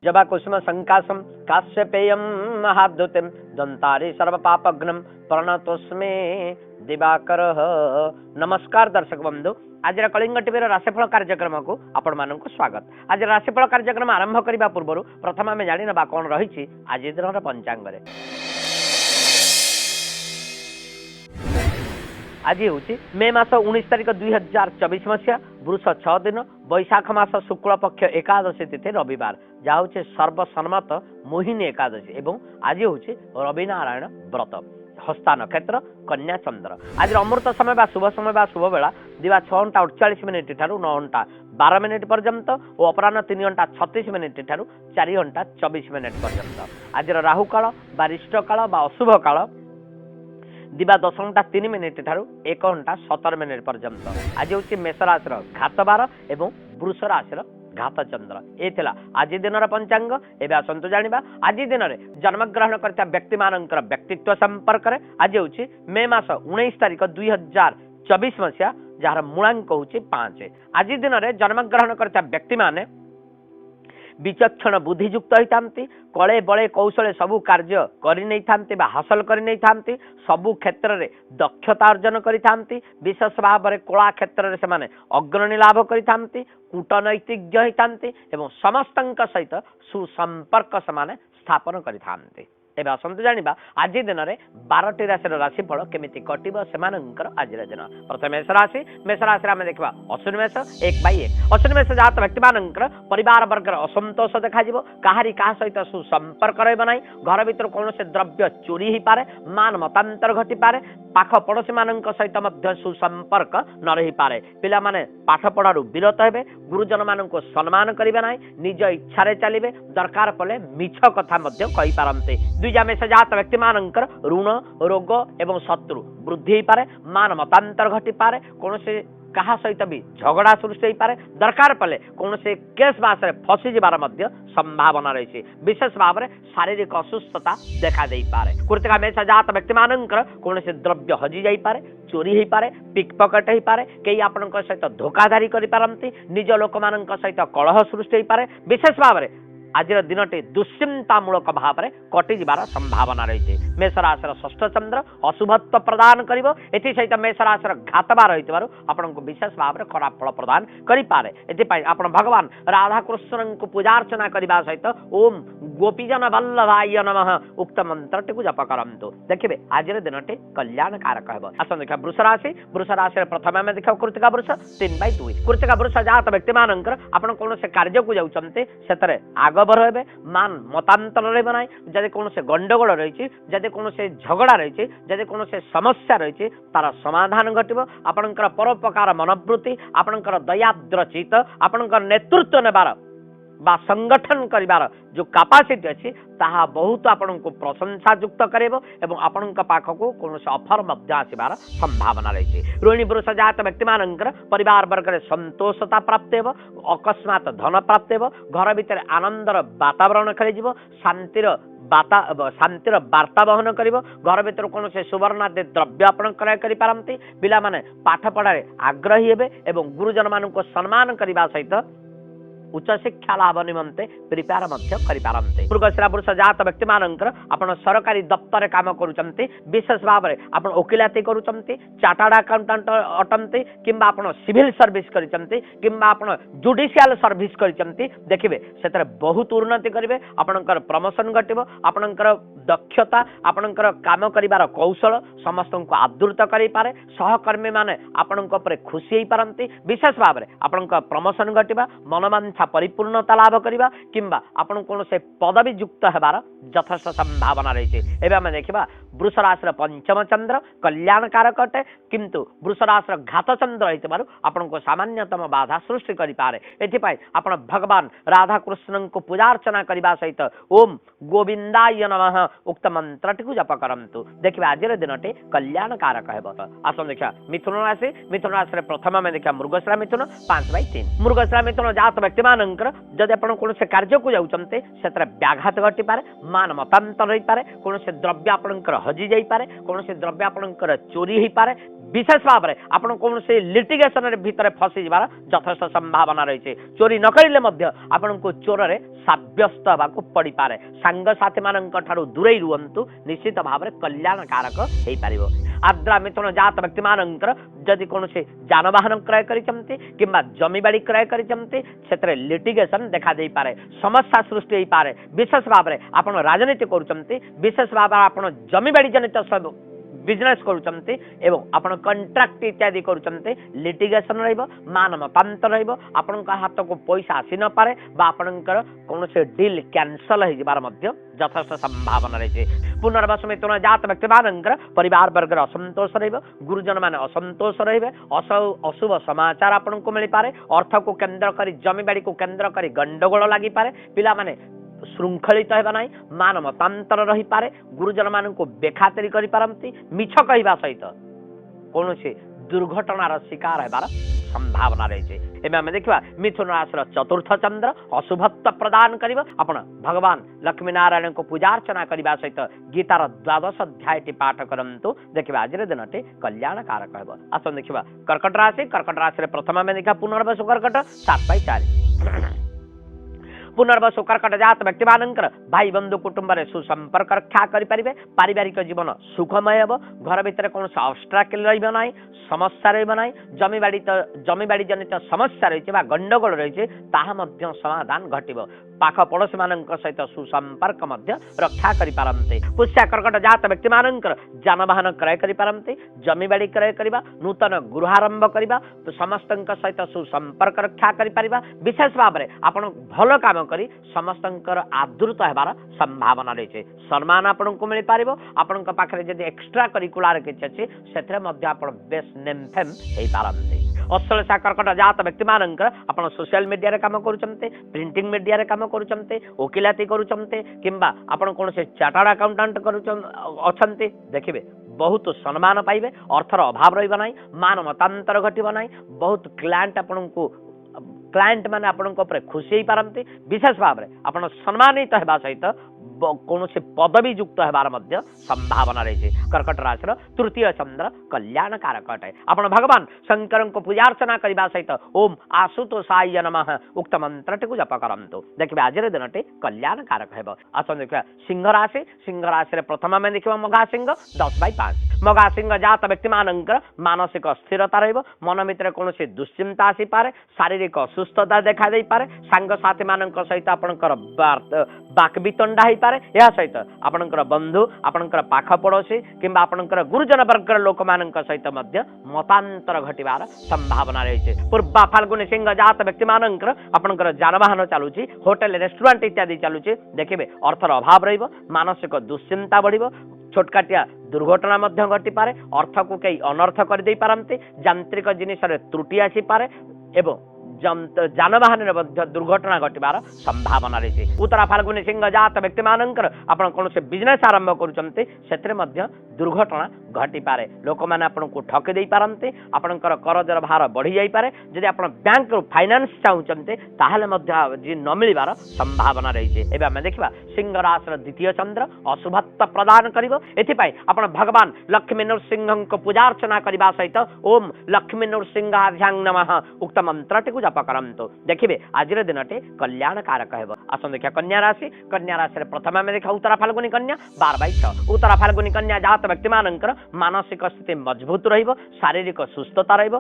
जबा कुसुम संकाशम काश्यपेयम महाद्युतिम दंतारी सर्व पापघ्नम प्रणतोस्मे दिवाकर। नमस्कार दर्शक बंधु, आज कलिंग टीवी राशिफल कार्यक्रम को आपण मानक स्वागत। आज राशिफल कार्यक्रम आरंभ करने पूर्व प्रथम आम जाणी ना कौन रही आज दिन पंचांग। आज हूँ मे मास 19 तारिख 2024 मसीहा वृष 6 दिन बैशाख मास शुक्ल पक्ष एकादशी तिथि रविवार, जहाँ हूँ सर्वसम्मत मोहिनी एकादशी एवं आज हूँ रवि नारायण व्रत। हस्ता नक्षत्र कन्या चंद्र। आज अमृत समय बा शुभ समय बा शुभ बेला दिवा 6:48 ठारू 9:12 पर्यंत और अपराह 3:36 ठारू 4:24 पर्यंत। आज राहु काल बारिष्ट काल बा अशुभ काल दिवा 10:03 ठारू 1:17 पर्यंत। आज हूँ मेष राशि घात बार एवं वृष राशि घात चंद्र। ये आज दिन पंचांग। एवं आसतु जाना आज दिन में जन्मग्रहण करता व्यक्ति मानकर व्यक्तित्व संपर्क में। आज हूँ मे मास 19 तारिख 2024 मसीहा जार मूलांक हूँ 5। आज दिन में जन्मग्रहण करता व्यक्ति माने विचक्षण बुद्धियुक्त होती कले बले कौशल सबू कार्य कर हासिल कर सबू क्षेत्र में दक्षता अर्जन करते। विशेष भाव में कला क्षेत्र में अग्रणी लाभ करते, कूटनैतिज्ञ होती एवं समस्त सहित सुसंपर्क से स्थापन करते। एवं आसतु जाना आज दिन में 12टी राशि राशिफल केमी कटो से आज दिन। प्रथम मेष राशि आम देखा अश्विनी मेष 1/1। अश्विनी मेष जात व्यक्ति मानकर परिवार वर्ग असंतोष देखा कहारी क्या सहित सुसंपर्क रही घर भर कौन से द्रव्य चोरी हो पारे, मान मतांतर घटी पारे, पाख पड़ोशी मान सहित सुसंपर्क न रही पारे। पिला माने पाठ पढ़ार विरत हे, गुरुजन मान सम्मान करेंगे ना, निज इच्छा चलिए, दरकार पड़े मिछ कथा कही पारते। द्विजा मेष जात व्यक्ति मानकर ऋण रोग एवं शत्रु वृद्धि हो पारे, मान मतांतर घटी पारे, कौन से कहा सहित भी झगड़ा सृष्टि हो पारे, दरकार पड़े कौन से केस बास फसी जबार संभावना रही। विशेष भाव में शारीरिक असुस्थता देखा दे पारे। कृतिका मेष जात व्यक्ति मानकर कौन से द्रव्य हजि जाई पारे, चोरी हो पारे, पिकपकेट हो पारे, कई आपण सहित धोखाधारी करपारती, निज लोक मान सहित कलह सृष्टि हो पारे। विशेष भाव में आज दिनटी दुश्चिंतामूलक भाव में कटिजार संभावना रही। मेष राशि षष्ठ चंद्र अशुभत्व प्रदान कर मेष राशि घातबार आपको विशेष भाव में खराब फल प्रदान करें। आप भगवान राधाकृष्ण को पूजार्चना करने सहित ओम गोपीजन वल्लभाय नमः उक्त मंत्र टी जप करतु। देखिए आज दिनटी कल्याणकारक है। आस देखा वृष राशि प्रथम आम देखा कृतिका वृष 3/2। कृतिका वृष जात व्यक्ति मानकर आप कौन से कार्य को जाते से आगबर हे, मान मतांतर रही, जदि कौन से गंडगोल रही, जदि कौन से झगड़ा रही, जदि कौन से समस्या रही तार समाधान घटो। आपणकर परोपकार मनोवृत्ति, आपणकर दयाद्र चित, आपणकर नेतृत्व नेबार बा संगठन करिवार जो कैपेसिटी अच्छी ताहा बहुत आपन को प्रशंसा युक्त करेबो एवं आपन का पाखक को कौन से ऑफर मध्य आसीबार संभावना रही। रोहिणी वृष जात व्यक्ति मानकर परिवार वर्ग में संतोषता प्राप्त हो, अकस्मात धन प्राप्त हो, घर भीतर आनंदर वातावरण खेल शांतिर वार्ता बहन कर, घर भर कौन से सुवर्णादि द्रव्य आपण क्रय करपारती। पिला माने पाठ पढ़ारे आग्रही हेबे एवं गुरुजन मान को सम्मान करने सहित उच्च शिक्षा लाभ निमंते प्रिपेयर करें। मृगशिरा वृष जात व्यक्ति मानकर आपन सरकारी दफ्तर काम करुचंती, विशेष भाव में आप वकिलाती करुचंती, चार्टर्ड अकाउंटेंट अटंती, किंबा आपन सिविल सर्विस करिचंती, किंबा आपन जुडिशियल सर्विस करिचंती। देखिए से बहुत उन्नति करेंगे, आपणकर प्रमोशन घटो, आपणकर दक्षता, आपणकर काम करिवार कौशल समस्त को आदृत करें पारे। सहकर्मी माने आपण खुशी हो पारती। विशेष भाव में आपण प्रमोशन घटवा, मनमांछा परिपूर्णता लाभ करवा, किंबा आपण कौन से पदवी युक्त होबार यथेष्ट संभावना रही। एवं आम देखा वृष राशि पंचम चंद्र कल्याणकारक अटे, किंतु वृष राशि घात चंद्र होइतबारु आपण को सामान्यतम बाधा सृष्टि करि पारे। एथिपाई आपण भगवान राधाकृष्ण को पूजार्चना करने सहित ओम गोविंदाय नमः उक्त मंत्र टी जप करतु। देखिए आज दिनटे कल्याणकारक है। आस देखा मिथुन राशि प्रथम आम देखा मृगशिरा मिथुन 5/3। मृगशिरा मिथुन जात व्यक्ति मानकर जदि आप कौन से कार्य को जाते से व्याघात घटी पारे, मान मतांतर रही पारे, कौन से द्रव्य आपणकर हजि जाई पारे, कौन से द्रव्य आपणकर चोरी हो पारे। विशेष भाव में आपण कौन से लिटिगेशन भितर फसी जावार यथेष्ट संभावना रही चोरी न करिले मध्य आपण को चोर रे साब्यस्त होगा पड़ पारे सांग साथी मान दूरे रुहतु निश्चित भाव में कल्याणकारक हो पार आद्रा मिथुन जात व्यक्ति मानकर जदि कौन से जानवाहन क्रय करते कि जमी बाड़ी क्रय करते लिटिगेशन देखा दे पारे समस्या सृष्टि हो पारे विशेष भाव में आप राजनीति करुँच विशेष भाव आप जमी बाड़ी जनित सब बिजनेस करुँच एवं आपण कंट्राक्ट इत्यादि करुँच लिटिगेशन मान मतांतर आपण हाथ को पैसा आसी न पारे आपणकर कौन से डील कैंसल यथेष्ट संभावना रही पुनर्वस मिथुन जात व्यक्ति मानकर परिवार वर्ग असंतोष गुरुजन मान असंतोष रे अशुभ समाचार आपन को मिल पारे अर्थ को केंद्र करी जमी बाड़ी को केंद्र करी गंडगोल लगी पारे पिला माने श्रृंखलित होगा ना मान मतांतर रही पारे गुरुजन मान को बेखातरी करि पारंती मिछ कहवा सहित कौन से दुर्घटनार शिकार होबार संभावना रही है आम देखा मिथुन राशि चतुर्थ चंद्र अशुभत्व प्रदान कर भगवान लक्ष्मी नारायण को पूजार्चना करने सहित गीतार द्वादश अध्याय पाठ करंतु देखिए आज दिन कल्याणकारक हो आस देखा कर्कट राशि प्रथम आम देखा पुनर्वसु कर्कट 7/4 पुनर्वसु कर्कट जात व्यक्ति मानकर भाई बंधु कुटुंब रे सुसंपर्क रक्षा करें पारिवारिक जीवन सुखमय हो घर भितर कौन ऑब्स्ट्रैकल रही समस्या रही जमी बाड़ी जनित समस्या रही गंडगोल रही समाधान घटव पाख पड़ोशी मान सहित सुसंपर्क रक्षा करें पुष्या कर्कट जात व्यक्ति मानकर जानवाहन क्रय करें जमी बाड़ी क्रय करवा नूतन गृहारंभ करवा समस्त सहित सुसंपर्क रक्षा करें विशेष भाव में आप भल काम करी समस्तंकर आदृत होबार संभावना रही सम्मान आपन को मिल पार आपण पाखे जब एक्स्ट्रा करिकुलर किसी अच्छी से बेस नेम फेम हो पारती अश्लेषा कर्कट जात व्यक्ति मानकर आप सोशल मीडिया रे काम करुँचे प्रिंटिंग मीडिया रे काम करुँचे वकिलाती करुँचे किंबा आपण कौन से चार्टर्ड अकाउंटेंट अच्छा देखिए बहुत सम्मान पाइबे अर्थर अभाव रहा मान मतांतर घटव ना बहुत क्लाएंट आपण को क्लाएंट माने आपन को खुशी ही पारंती विशेष भाव में आपन सम्मानित होगा सहित कौन से पदवी युक्त होबार संभावना रही कर्कट राशि तृतीय चंद्र कल्याणकारक अटे आपण भगवान शंकर को पूजार्चना करने सहित ओम आशुतोषाय नमः उक्त मंत्र टी जप करंतु देखिए आज दिन कल्याणकारक हो आसन देखा सिंह राशि प्रथम आम देखा मघा सिंह 10/5 मघा सिंह जात व्यक्ति मानकर मानसिक स्थिरता मन भितर कौन से दुश्चिंता आसी पारे शारीरिक असुस्थता देखा दे पारे सांग साथी मान सहित आपणकर बाक वितंडा हो पारे या सहित आपणकर बंधु आपणकर पाख पड़ोशी किंबा आपणकर गुरुजन वर्गर लोक मान सहित मतांतर घटवार संभावना रही पूर्वा फाल्गुनी सिंह जात व्यक्ति मानकर आपणकर जानवाहन चलुची होटेल रेस्टोरेंट इत्यादि चलुची देखिए अर्थर अभाव रहिबो मानसिक दुश्चिंता बढ़िबो छोटकाटिया दुर्घटना घटी पारे अर्थ को कई अनर्थ कर दे पारंती यांत्रिक जिनिस त्रुटि आसी पारे एवं जानवाहन दुर्घटना घटवार संभावना रही उत्तरा फाल्गुनी सिंह जात व्यक्ति मानकर आपन कौन से बिजनेस आरंभ करुँचे से दुर्घटना घटी पारे लोक मैंने आपन को ठकी दे पारंते आपनकर करजर भार बढ़ी जाई पारे यदि आप बैंक फाइनान्स चाहते जी न मिलबार संभावना रही है एवं आम देखा सिंह राशि द्वितीय चंद्र अशुभत्व प्रदान कर भगवान लक्ष्मी नृसिंह को पूजार्चना करने सहित ओम लक्ष्मी नृसिंहाभ्यां नमः उक्त मंत्र टी जप करंतु देखिए आज दिन कल्याणकारक हो आसन देखा कन्या राशि प्रथम आम देखा उत्तरा फाल्गुनी कन्या 12/6 उत्तरा फाल्गुनी कन्या जात व्यक्ति मानकर मानसिक स्थिति मजबूत रहिबो शारीरिक सुस्थता रहिबो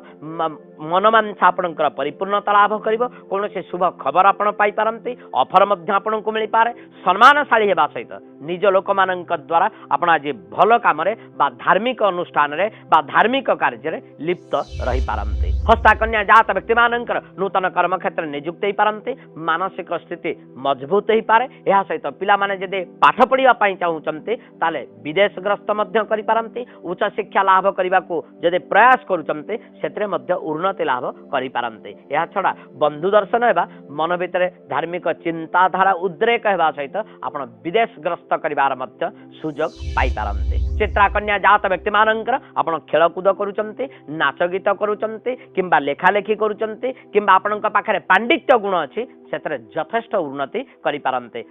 मनमांसा आपणकर परिपूर्णता लाभ करिबो कौन से शुभ खबर आपण पाई पारंती ऑफर मध्य आपण को मिल पारे सम्मानशाली हेबा सहित निज लोक मानक द्वारा आपण आज भल काम रे बा धार्मिक अनुष्ठान रे बा धार्मिक कार्य रे लिप्त रही पारंती हस्ता कन्या जात व्यक्ति मानकर नूतन कर्म क्षेत्र नियुक्त हो पारंती मानसिक स्थिति मजबूत हो पारे या सहित पिला माने जदि पाठ पढ़िया पई चाहउचंते ताले विदेश ग्रस्त मध्य करि पारंती उच्च शिक्षा लाभ करबा को जदि प्रयास करूचंते सेतरे मध्य उन्नति लाभ करि पारंती या छडा बंधु दर्शन हेबा मन भितरे धार्मिक चिंताधारा उद्रेक हेबा सहित आपण विदेश ग्रस्त करिवार मध्य सुजोग पाई पारंती चित्रा कन्या जात व्यक्ति मानकर आपण खेलकूद करूचंते नाच गीत करूचंते किंबा लेखा लेखी करूचंते किंबा आपणक पाखरे पांडित्य गुण अछि से यथेष्ट उन्नति करें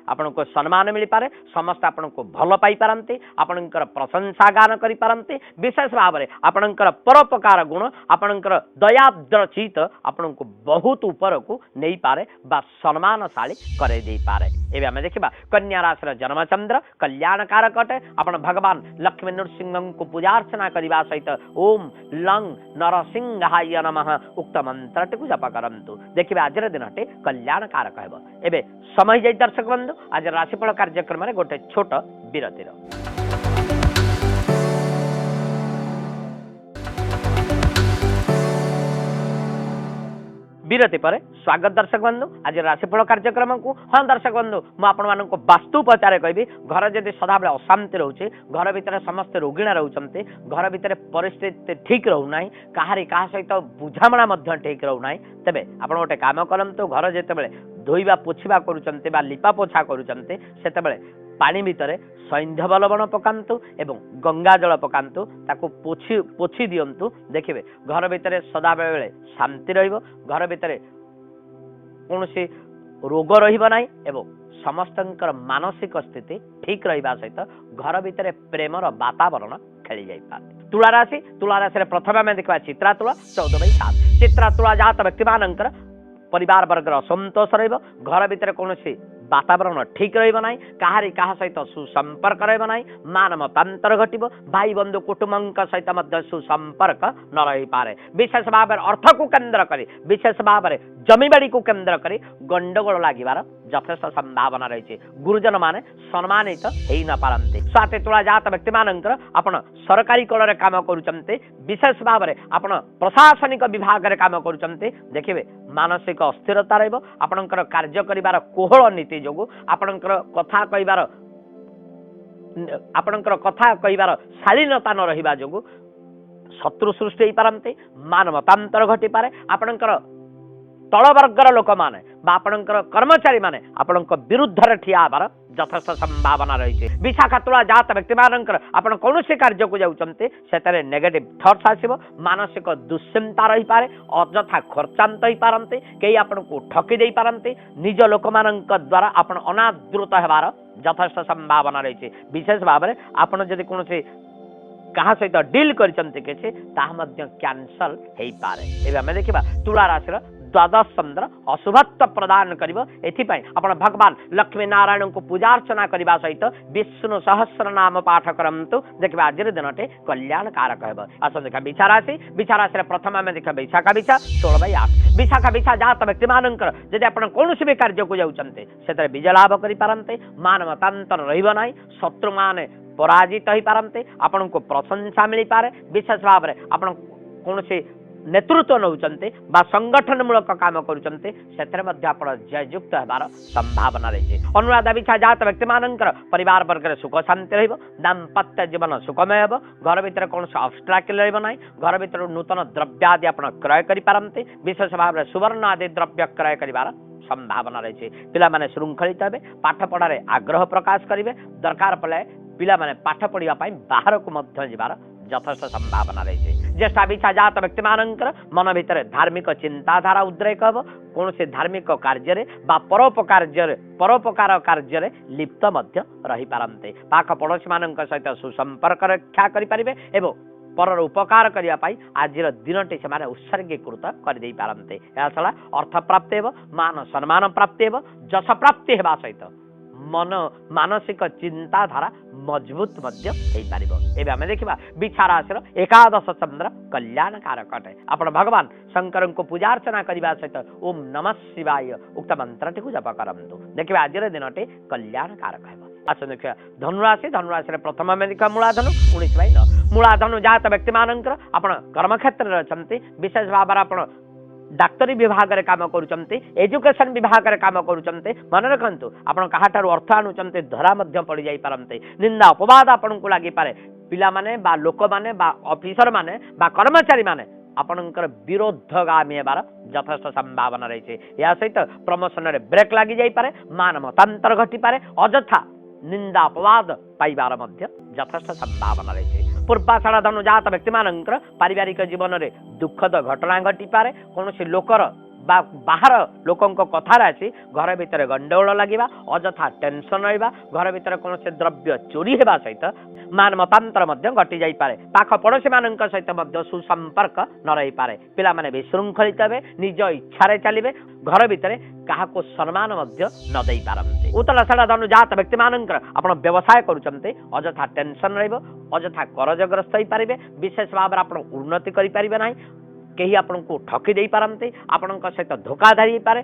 आपको सम्मान मिल पारे समस्त आपन को भल पाई पारती आपणकर प्रशंसा गान करें विशेष भाव में आपणकर परोपकार गुण आपणकर दयाद्र चित आपण को बहुत ऊपर को नहीं पारे बा सम्मानशाली करे दे पारे। एवं आम देखा कन्या राशि जन्मचंद्र कल्याणकारक अटे आपण भगवान लक्ष्मी नृसिंह को पूजार्चना करने सहित ओम लंग नरसिंहाय नमः उक्त मंत्र को जप करंतु देखिए आज दिन कल्याणकारक हेब। एबे समय जाई दर्शक बंधु आज राशिफल कार्यक्रम में गोटे छोट विरतिर विरति पर स्वागत दर्शक बंधु आज राशिफल कार्यक्रम को। हाँ दर्शक बंधु मुझे वास्तु पचारे कहि घर जदि सदाबे अशांति रोचे घर भितर समस्त रोगिणा रोचते घर भितर परिस्थिति ठीक रोना कहारी क्या सहित बुझामणा ठीक रोना तेबे आप गोटे काम करंतु घर जिते धोइबा पोछिबा करूचंते बा लिपा पोछा करूचंते सेतेबेले पानी भितर सैंधव लवण पकांतु एवं गंगा जल पकांतु ताको पोछी पोछी दियंतु देखिबे घर भितर सदा बेले शांति रहिबो घर भितर कोनोसी रोग रहिबो नाही एवं समस्तंकर मानसिक स्थिति ठीक रहिबा सहित घर भितर प्रेमर वातावरण खेली जाई पारे। तुला राशि प्रथम आम देखा चित्रा तुला 14/7 चित्रा तुला जात व्यक्ति मानकर परिवार वर्गर असंतोष रहिबो घर भितर कोनोसी वातावरण ठीक रहिबो नाही कहारी कहा सहित सुसंपर्क रहिबो नाही मान मतांतर घटिबो भाई बंधु कुटुंबक सहित मध्य सुसंपर्क न रही पारे विशेष भाव अर्थ को केन्द्र करी विशेष भाव जमीबाड़ी को केन्द्र करी गंडगोल लागिबार यथेष्ट संभावना रही गुरुजन माने सम्मानित हेई न पारंते। स्वाति तुला जात व्यक्ति मानकर आपण सरकारी कल रे काम करूचंते विशेष भाव आपण प्रशासनिक विभाग रे काम करूचंते देखिबे मानसिक अस्थिरता रहइबो आपणकर कार्य करिवार कोहळ नीति जोगु आपणकर कथा कहिबार शालीनता न रहिबा जोगु शत्रु सृष्टि होई पारंते मान मतांतर घटी पारे आपणकर तल वर्गर लोक माने बा आपणकर कर्मचारी माने आपणक विरुद्ध रे ठिया आबार यथेष्ट संभावना रही। विशाखा तुला जात व्यक्ति मानकर आपण कौनसी कार्य को जाउचंते सेतरे नेगेटिव थॉट्स आसीबो मानसिक दुश्चिंता रही पारे अଯଥା खर्चांत होई पारंते केई आपण को ठकी देई पारंते निज लोक मानक द्वारा आपण अनादृत हेबार यथेष्ट संभावना रही। विशेष भाव में आपण जदि कौनसी कहा सहित डील करचंते केछे ताहा मध्य कैंसल हेई पारे। एबे हम देखिबा तुला राशि द्वादश चंद्र अशुभत्व प्रदान करिबो एथिपाई आपण भगवान लक्ष्मी नारायण को पूजार्चना करबा सहित विष्णु सहस्र नाम पाठ करंतु देखबा आज दिनटे कल्याणकारक हेबो। आसन देखा विचारासे प्रथम में देखा विशाखा 16/8 विशाखा जात व्यक्ति मानकर यदि आपण कोनोसी भी कार्य को जाउचंते सेतरे विजय लाभ करि पारंते मान मतांतर रहिबो नाही शत्रु माने पराजित होई पारंते आपण को प्रशंसा मिली पारे विशेष भाव में आपण कोनोसी नेतृत्व नौचंते बा संगठन मूलक काम करूचंते सेतरे मध्ये आपण जययुक्त हेबार संभावना रही। अनुराधा विछा जात व्यक्ति मानकर परिवार वर्ग सुख शांति रहिबो दाम्पत्य जीवन सुखमय हेबो घर भितर कौन ऑब्स्ट्रैकल रहिबो नाही घर भितर नूतन द्रव्य आदि आपण क्रय करि पारंते विशेष भाव में सुवर्ण आदि द्रव्य क्रय करिवार संभावना रही। पिला माने श्रृंखलित हेबे पाठ पढ़ारे आग्रह प्रकाश करिवे दरकार पड़े पिला माने पाठ पढ़िबा पई बाहर को मध्य जिबार यथेष्ट संभावना रही। ज्येष्ठा विछा जात व्यक्ति मानकर मन भितर धार्मिक चिंताधारा उद्रेक हेब कौन से धार्मिक कार्य बा परोपकार कार्य लिप्त मध्य रही पारंते पाख पड़ोशी मान सहित सुसंपर्क रक्षा करें एवं परर उपकार करने आज दिनटी से उत्सर्गीकृत करदे पारंते यह छड़ा अर्थ प्राप्ति हेब मान सम्मान प्राप्ति हेब जश प्राप्ति हेबा सहित मन मानसिक चिंताधारा मजबूत एवं देखा बिछा राशि एकादश चंद्र कल्याणकारक अटे आपण भगवान शंकर को पूजार्चना करने सहित ओम नमः शिवाय उक्त मंत्र को जप करंतु देखिए आज दिनटे कल्याणकारक है। अच्छा देखिए धनुराशि प्रथम में देखा मूलाधनु 19/9 मूलाधनु जात व्यक्ति मानकर आपण कर्मक्षेत्र अच्छे विशेष भाव आपण डाक्तरी विभाग रे काम करूचंते एजुकेशन विभाग रे काम करूचंते मन रखंतु आपण काहाटारु अर्थ आनुचंते धरा मध्य पड़ी जाई पारंते निंदा अपवाद आपण को लागि पारे पिला माने बा लोक माने बा ऑफिसर माने बा कर्मचारी माने आपणकर विरोधगामी हेबार यथेष्ट संभावना रही। या सहित प्रमोशन रे ब्रेक लागि जाई पारे मान मतांतर घटी पारे अଯଥା निंदा अपवाद पाइबार मध्य यथेष्ट संभावना रही। पूर्वाषाढ़ धनु जात व्यक्ति मानकर पारिवारिक जीवन में दुखद घटना घटी पारे कौन लोकर बा बाहर लोकंक कथार आसी घर भितर गंडगोल लगिबा अजथा टेंशन रहिबा घर भितर कौन से द्रव्य चोरी हेबा सहित मान मतांतर मध्य घटी जाई पारे पाख पड़ोशी मानक सहित मध्य सुसंपर्क न रही पारे पिला माने विशृंखलित हेबे निज इच्छारे चलिबे घर भितर काहाको सम्मान मध्य न देई पारंते उतला सडा धनु जात व्यक्ति मानकर आपण व्यवसाय करूचंते अजथा टेंशन रहइबो अजथा करजग्रस्त होई पारिबे विशेष भाव आपण उन्नति करि पारिबे नाही केही आपनको ठकी देई पारंते आपनक सहित धोखाधड़ी पारे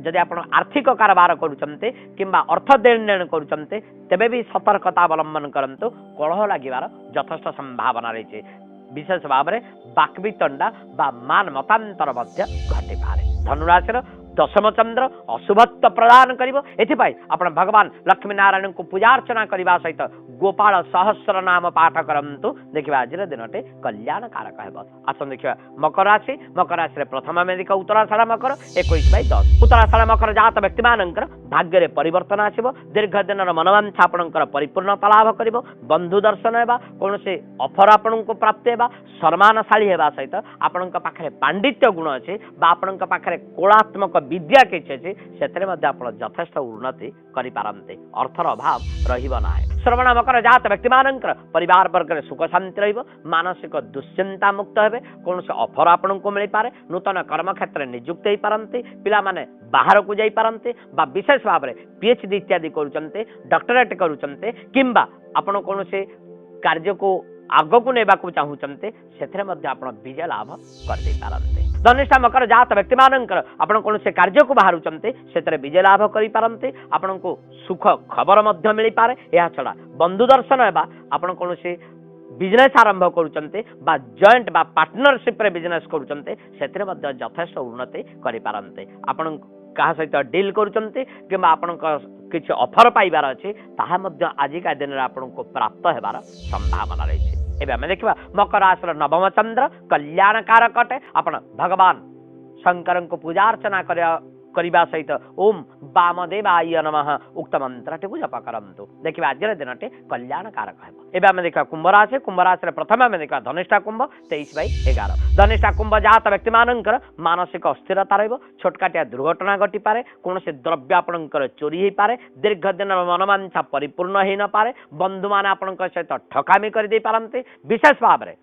जदि आप आर्थिक कारोबार करुचंते किंबा अर्थ देन लेन करुचंते तेबे भी सतर्कता अवलंबन करंतु कलह लागिबार यथेष्ट संभावना रही विशेष भाव में बाक्वितंडा बा मान मतांतर मध्य घटी पारे धनुराशि दशम चंद्र अशुभत्व प्रदान करिवो एथिपाई आपण भगवान लक्ष्मी नारायण को पूजा अर्चना करबा सहित गोपाल सहस्र नाम पाठ करंतु देखिबा आज दिनटे कल्याण कारक हेबो आसन देखिबा मकर राशि रे प्रथम में देखा उत्तराषाढ़ मकर 21/10 उत्तराषाढ़ मकर जात व्यक्ति मानकर भाग्य रे परिवर्तन आसीबो दीर्घ दिन मनोवांछा आपणकर परिपूर्णता लाभ करिवो बंधु दर्शन हेबा कोनसे ऑफर आपणको प्राप्त हेबा सम्मानशाली हेबा सहित आपणक पाखरे पांडित्य गुण अछि बा आपणक पाखरे कोलात्मक विद्या किछि अछि सेतरे मध्ये आपण यथेष्ट उन्नति करि पारंते अर्थर अभाव रहिबो नाही श्रवण मकर जात व्यक्ति मानकर परिवार वर्ग रे सुख शांति रहिबो मानसिक दुश्चिंता मुक्त हेबे कोनसे ऑफर आपणको मिलि पारे नूतन कर्म क्षेत्र नियुक्त होई पारंते पिला माने बाहर को जाई पारंते बा विशेष भाव रे पीएचडी इत्यादि करूचंते डॉक्टरेट करूचंते किंबा आपण कोनसे कार्य को आग को नेबा को चाहूचंते सेथरे मध्ये आपण विजय लाभ कर दे पारंते धनिष्ठा मकर जात व्यक्ति मानकर आपण कोन से कार्य को बाहरुचंते सेतरे विजय लाभ करि पारंते आपण को सुख खबर मध्ये मिलि पारे या छडा बंधु दर्शन हेबा आपण कोन से बिजनेस आरंभ करूचंते बा जॉइंट बा पार्टनरशिप रे बिजनेस करूचंते सेतरे मध्ये यथेष्ट उन्नति करि पारंते आपण कहा सहित डील करूचंते किंबा आपण किछि ऑफर पाइबार अछि ताहा मध्ये आजिका दिन रे आपण को प्राप्त हेबार संभावना रही एबे हम देखिबा मकर राशि नवम चंद्र कल्याण कारक अटे आपण भगवान शंकर को पूजा अर्चना करबा सहित ओम वामदेवाय नमः उक्त मंत्रटे को जप करंतु देखिबा आज दिनटे कल्याण कारक हेबो एबे हम देखा कुंभ राशि प्रथम हम देखा धनिष्ठा कुंभ 23/11 धनिष्ठा कुंभ जात व्यक्ति मानकर मानसिक अस्थिरता रहइबो छोटकाटिया दुर्घटना घटी पारे कोनसे द्रव्य आपणकर चोरी हे पारे दीर्घ दिन मनोवांछा परिपूर्ण हे न पारे बंधु माने आपणकर सहित ठकामी कर दे पारंते विशेष भाव रे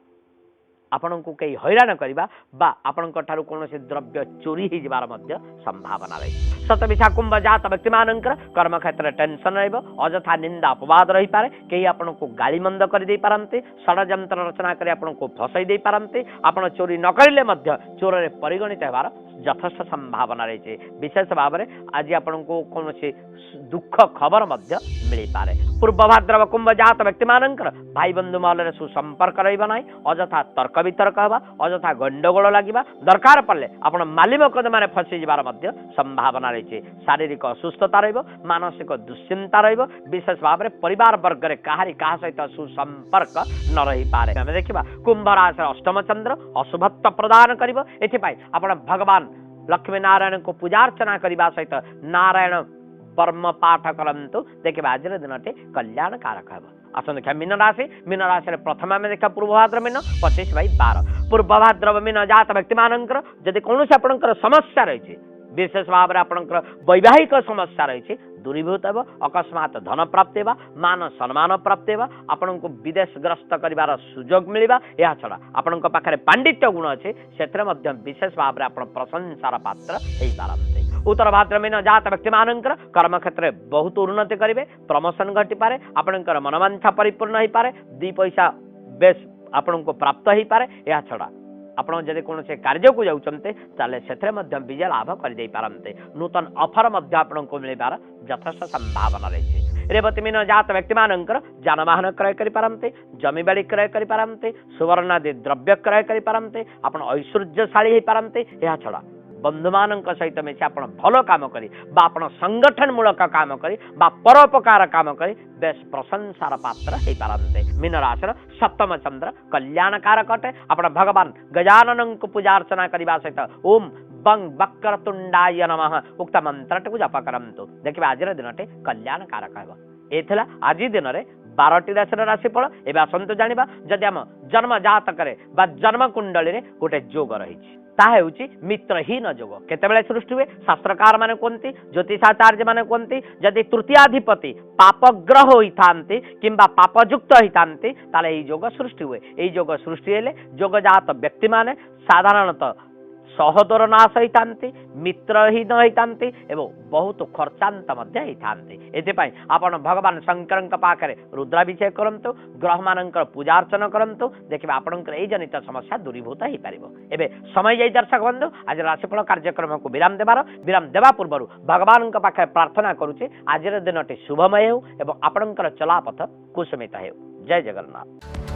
आपण को कई हैरान करबा बा आपण ठारू कोनसे द्रव्य चोरी ही जबार मध्य संभावना रही शतविशा कुंभ जात व्यक्ति मानकर कर्म क्षेत्र टेंशन रहइबो अजथा निंदा अपवाद रही पारे कई आपण को गाली मंद कर दे पारंते षडयंत्र रचना करी आपण को फसई दे पारंते आपण चोरी न करिले मध्य चोर रे परिगणित हेबार यथेष्ट संभावना रही विशेष भाव में आज आपण को कौन से दुख खबर मध्य मिल पारे पूर्व भाद्रव कुंभ जात व्यक्ति मानकर भाई बंधु महल सुसंपर्क रहिबा नाही अजथा तर्क वितर्क हेबा अजथा गंडगोल लागिबा दरकार पड़ले आपण माली मकदमा रे फसी जिबार मध्य संभावना रही शारीरिक असुस्थता रहिबो मानसिक दुश्चिंता रहिबो विशेष भाव में परिवार वर्ग रे काहारी काहा सहित सुसंपर्क न रही पारे हम देखिबा कुंभ राशि अष्टम चंद्र अशुभत्व प्रदान करिबो एथि पाई आपण भगवान लक्ष्मी नारायण को पूजा अर्चना करबा सहित नारायण वर्म पाठ करंतु देखिए आज दिनटे कल्याण कारक हेबो आसन देखा मीन राशि प्रथम में देखा पूर्व भाद्र मीन 25/12 पूर्व भाद्रव मीन जात व्यक्ति मानकर जदि कौन से आपणकर समस्या रही विशेष भाव में आपणकर वैवाहिक समस्या रही दूरीभूत हेब अकस्मात धन प्राप्त हेबा मान सम्मान प्राप्त हेबा आपण को विदेश ग्रस्त करिवार सुजोग मिलिबा या छडा आपण को पाखरे पांडित्य गुण अछि क्षेत्र मध्य विशेष भाव में आपण प्रशंसार पात्र हेई पारंते उत्तर भाद्र मीन जात व्यक्ति मानकर कर्म क्षेत्र बहुत उन्नति करिवे प्रमोशन घटी पारे आपणकर मनोवांछा परिपूर्ण हेई पारे दी पैसा बेस आपण को प्राप्त हेई पारे या छडा आपण जदि कौन से कार्य को जाउचंते ताले सेथरे मध्य विजय लाभ कर दे पारंते नूतन ऑफर मध्य आपण को मिलिबार यथेष्ट संभावना रही रेवती मीन जात व्यक्ति मानकर जानवाहन क्रय करि पारंते जमी बाड़ी क्रय करि पारंते सुवर्ण आदि द्रव्य क्रय करि पारंते आपण ऐश्वर्यशाली हे पारंते या छडा बंधु मान सहित मिशि आप भल कम करी संगठन मूलक काम करी परोपकार कम करी बेस प्रशंसार पात्र हो पारंते मीन राशि सप्तम चंद्र कल्याण कारक अटे आप भगवान गजानन को पूजा अर्चना करने सहित ओम बंग वक्रतुंडाय नमः उक्त मंत्र को जप करंतु देखिए आज दिनटे कल्याण कारक हेब एथिला आज दिन में 12ଟି राशि राशिफल एवं आसतु जानिबा जदि आम जन्म जातक बा जन्म कुंडली रे गोटे जोग रही ताहा हेउची मित्रहीन जोग केतेबेले सृष्टि हुए शास्त्रकार माने कोनती ज्योतिषाचार्य माने कोनती जदि तृतीयाधिपति पापग्रह होइथांती किंबा पापयुक्त होइथांती ताले एई जोग सृष्टि हुए एई जोग सृष्टि हेले जोगजात व्यक्ति माने साधारणतः सहोदर नाश होइथांती मित्रहीन होइथांती एवं बहुत खर्चांत मध्य होइथांती एथिपाई आपण भगवान शंकरଙ୍କ पाखरे रुद्राभिषेक करंतु ग्रह मानकर पूजा अर्चना करंतु देखिबा आपणकर एई जनित समस्या दूरीभूत होई परिबो एबे समय जय दर्शक बंधु आज राशिफल कार्यक्रम को विराम देबा पूर्व भगवानଙ୍କ पाखरे प्रार्थना करूचे आज दिनटी शुभमय हो एवं आपणकर चलापथ कुसुमित हो जय जगन्नाथ।